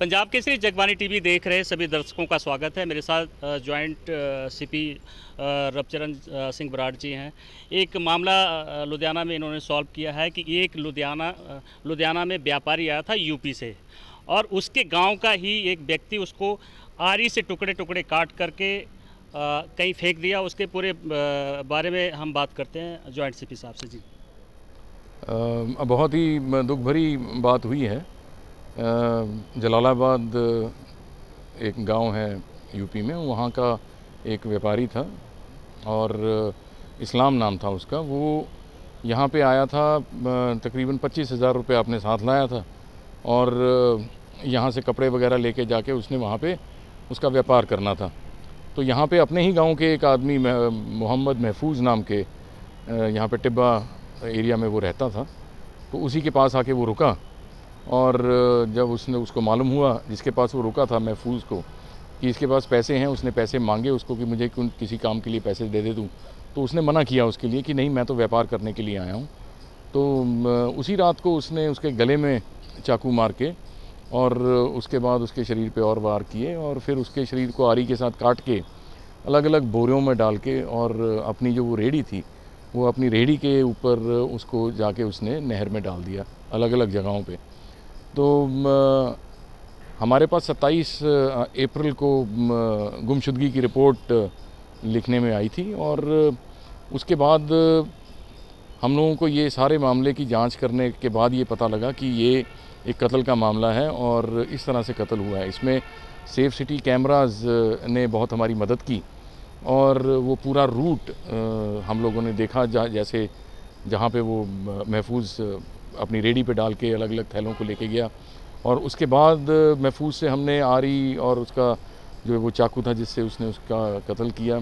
Punjab Kesari Jagbani TV देख रहे सभी दर्शकों का स्वागत है। मेरे साथ जॉइंट सीपी रविचरण सिंह बराड़ जी हैं। एक मामला लुधियाना में इन्होंने सॉल्व किया है कि एक लुधियाना में व्यापारी आया था यूपी से और उसके गांव का ही एक व्यक्ति उसको आरी से टुकड़े टुकड़े काट करके कहीं फेंक दिया। उसके पूरे बारे में हम बात करते हैं जॉइंट सीपी साहब से। जी, बहुत ही दुख भरी बात हुई है। जलालाबाद एक गांव है यूपी में, वहाँ का एक व्यापारी था और इस्लाम नाम था उसका। वो यहाँ पे आया था, तकरीबन 25,000 रुपये अपने साथ लाया था और यहाँ से कपड़े वगैरह लेके जाके उसने वहाँ पे उसका व्यापार करना था। तो यहाँ पे अपने ही गांव के एक आदमी मोहम्मद महफूज नाम के, यहाँ पे टिब्बा एरिया में वो रहता था, तो उसी के पास आके वो रुका। और जब उसको मालूम हुआ, जिसके पास वो रुका था महफूज को, कि इसके पास पैसे हैं, उसने पैसे मांगे उसको कि मुझे किसी काम के लिए पैसे दे दूँ। तो उसने मना किया उसके लिए कि नहीं, मैं तो व्यापार करने के लिए आया हूँ। तो उसी रात को उसने उसके गले में चाकू मार के और उसके बाद उसके शरीर पे और वार किए और फिर उसके शरीर को आरी के साथ काट के अलग अलग बोरियों में डाल के और अपनी जो वो रेहड़ी थी, वो अपनी रेहड़ी के ऊपर उसको जाके उसने नहर में डाल दिया, अलग अलग जगहों पे। तो हमारे पास 27 अप्रैल को गुमशुदगी की रिपोर्ट लिखने में आई थी और उसके बाद हम लोगों को ये सारे मामले की जांच करने के बाद ये पता लगा कि ये एक कत्ल का मामला है और इस तरह से कत्ल हुआ है। इसमें सेफ सिटी कैमरास ने बहुत हमारी मदद की और वो पूरा रूट हम लोगों ने देखा, जैसे जहाँ पे वो महफूज अपनी रेडी पे डाल के अलग अलग थैलों को लेके गया। और उसके बाद महफूज से हमने आरी और उसका जो वो चाकू था जिससे उसने उसका कत्ल किया,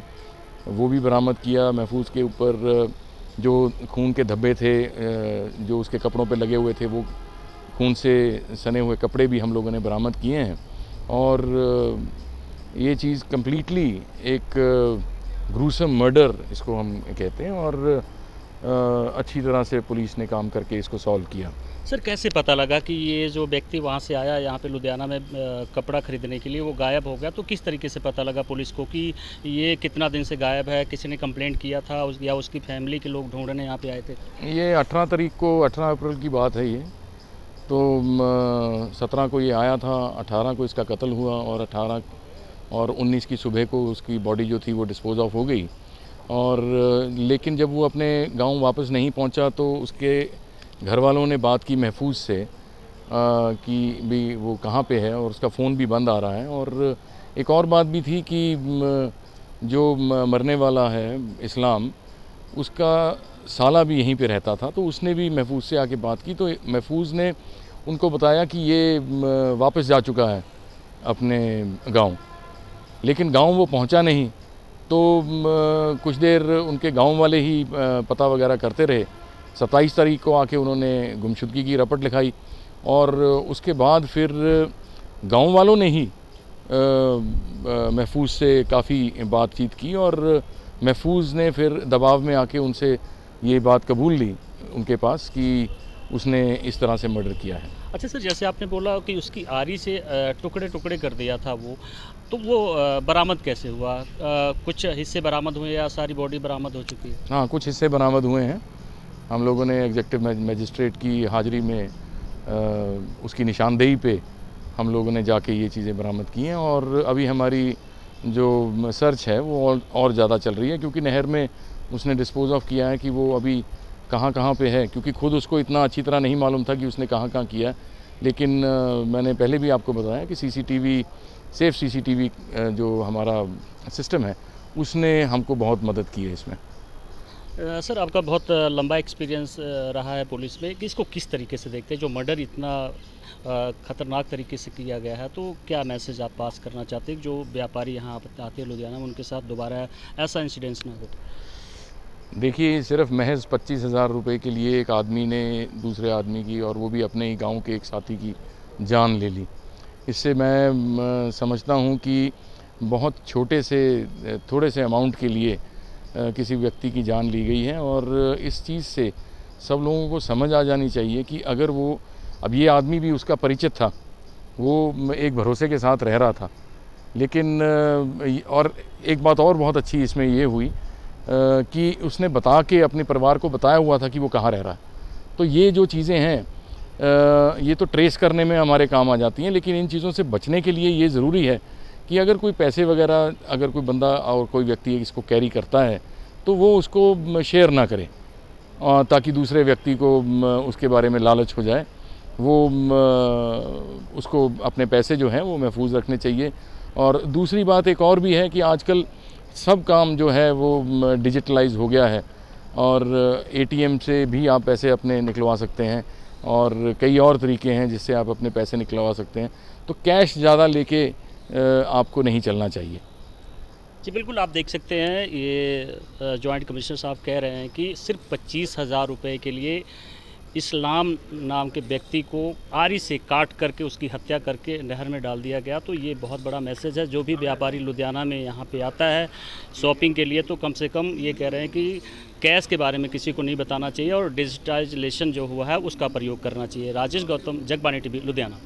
वो भी बरामद किया। महफूज के ऊपर जो खून के धब्बे थे जो उसके कपड़ों पे लगे हुए थे, वो खून से सने हुए कपड़े भी हम लोगों ने बरामद किए हैं। और ये चीज़ कम्प्लीटली एक ग्रूसम मर्डर इसको हम कहते हैं और अच्छी तरह से पुलिस ने काम करके इसको सॉल्व किया। सर, कैसे पता लगा कि ये जो व्यक्ति वहाँ से आया यहाँ पे लुधियाना में कपड़ा खरीदने के लिए, वो गायब हो गया? तो किस तरीके से पता लगा पुलिस को कि ये कितना दिन से गायब है? किसी ने कंप्लेंट किया था या उसकी फैमिली के लोग ढूंढने यहाँ पे आए थे? ये 18 अप्रैल की बात है। ये तो 17 को ये आया था, 18 को इसका कत्ल हुआ और 18 और 19 की सुबह को उसकी बॉडी जो थी वो डिस्पोज ऑफ हो गई। और लेकिन जब वो अपने गांव वापस नहीं पहुंचा तो उसके घर वालों ने बात की महफूज से कि भी वो कहाँ पे है, और उसका फ़ोन भी बंद आ रहा है। और एक और बात भी थी कि जो मरने वाला है इस्लाम, उसका साला भी यहीं पे रहता था, तो उसने भी महफूज से आके बात की। तो महफूज ने उनको बताया कि ये वापस जा चुका है अपने गांव, लेकिन गांव वो पहुंचा नहीं। तो कुछ देर उनके गांव वाले ही पता वगैरह करते रहे। 27 तारीख को आके उन्होंने गुमशुदगी की रपट लिखाई और उसके बाद फिर गांव वालों ने ही महफूज से काफ़ी बातचीत की और महफूज ने फिर दबाव में आके उनसे ये बात कबूल ली उनके पास कि उसने इस तरह से मर्डर किया है। अच्छा सर, जैसे आपने बोला कि उसकी आरी से टुकड़े टुकड़े कर दिया था वो, तो वो बरामद कैसे हुआ? कुछ हिस्से बरामद हुए या सारी बॉडी बरामद हो चुकी है? हाँ, कुछ हिस्से बरामद हुए हैं। हम लोगों ने एग्जेक्टिव मजिस्ट्रेट की हाजिरी में उसकी निशानदेही पे हम लोगों ने जाके ये चीज़ें बरामद की हैं और अभी हमारी जो सर्च है वो और ज़्यादा चल रही है, क्योंकि नहर में उसने डिस्पोज ऑफ किया है कि वो अभी कहाँ कहाँ पे है, क्योंकि खुद उसको इतना अच्छी तरह नहीं मालूम था कि उसने कहाँ कहाँ किया है। लेकिन मैंने पहले भी आपको बताया कि सीसीटीवी, सेफ सीसीटीवी जो हमारा सिस्टम है, उसने हमको बहुत मदद की है इसमें। सर, आपका बहुत लंबा एक्सपीरियंस रहा है पुलिस में, कि इसको किस तरीके से देखते हैं? जो मर्डर इतना ख़तरनाक तरीके से किया गया है, तो क्या मैसेज आप पास करना चाहते हैं जो व्यापारी यहाँ आते हैं लुधियाना में, उनके साथ दोबारा ऐसा इंसिडेंस ना हो? देखिए, सिर्फ महज 25,000 रुपये के लिए एक आदमी ने दूसरे आदमी की, और वो भी अपने ही गांव के एक साथी की, जान ले ली। इससे मैं समझता हूं कि बहुत थोड़े से अमाउंट के लिए किसी व्यक्ति की जान ली गई है। और इस चीज़ से सब लोगों को समझ आ जानी चाहिए कि अगर वो, अब ये आदमी भी उसका परिचित था, वो एक भरोसे के साथ रह रहा था। लेकिन और एक बात और बहुत अच्छी इसमें ये हुई कि उसने बता के अपने परिवार को बताया हुआ था कि वो कहाँ रह रहा है। तो ये जो चीज़ें हैं ये तो ट्रेस करने में हमारे काम आ जाती हैं, लेकिन इन चीज़ों से बचने के लिए ये ज़रूरी है कि अगर कोई पैसे वगैरह, अगर कोई बंदा और कोई व्यक्ति इसको कैरी करता है तो वो उसको शेयर ना करे, ताकि दूसरे व्यक्ति को उसके बारे में लालच हो जाए। वो उसको अपने पैसे जो हैं वो महफूज रखने चाहिए। और दूसरी बात एक और भी है कि आजकल सब काम जो है वो डिजिटलाइज हो गया है और एटीएम से भी आप पैसे अपने निकलवा सकते हैं और कई और तरीके हैं जिससे आप अपने पैसे निकलवा सकते हैं। तो कैश ज़्यादा लेके आपको नहीं चलना चाहिए। जी बिल्कुल, आप देख सकते हैं ये जॉइंट कमिश्नर साहब कह रहे हैं कि सिर्फ 25,000 रुपये के लिए इस्लाम नाम के व्यक्ति को आरी से काट करके उसकी हत्या करके नहर में डाल दिया गया। तो ये बहुत बड़ा मैसेज है। जो भी व्यापारी लुधियाना में यहाँ पे आता है शॉपिंग के लिए, तो कम से कम ये कह रहे हैं कि कैश के बारे में किसी को नहीं बताना चाहिए और डिजिटाइजेशन जो हुआ है उसका प्रयोग करना चाहिए। राजेश गौतम, जगबानी टीवी, लुधियाना।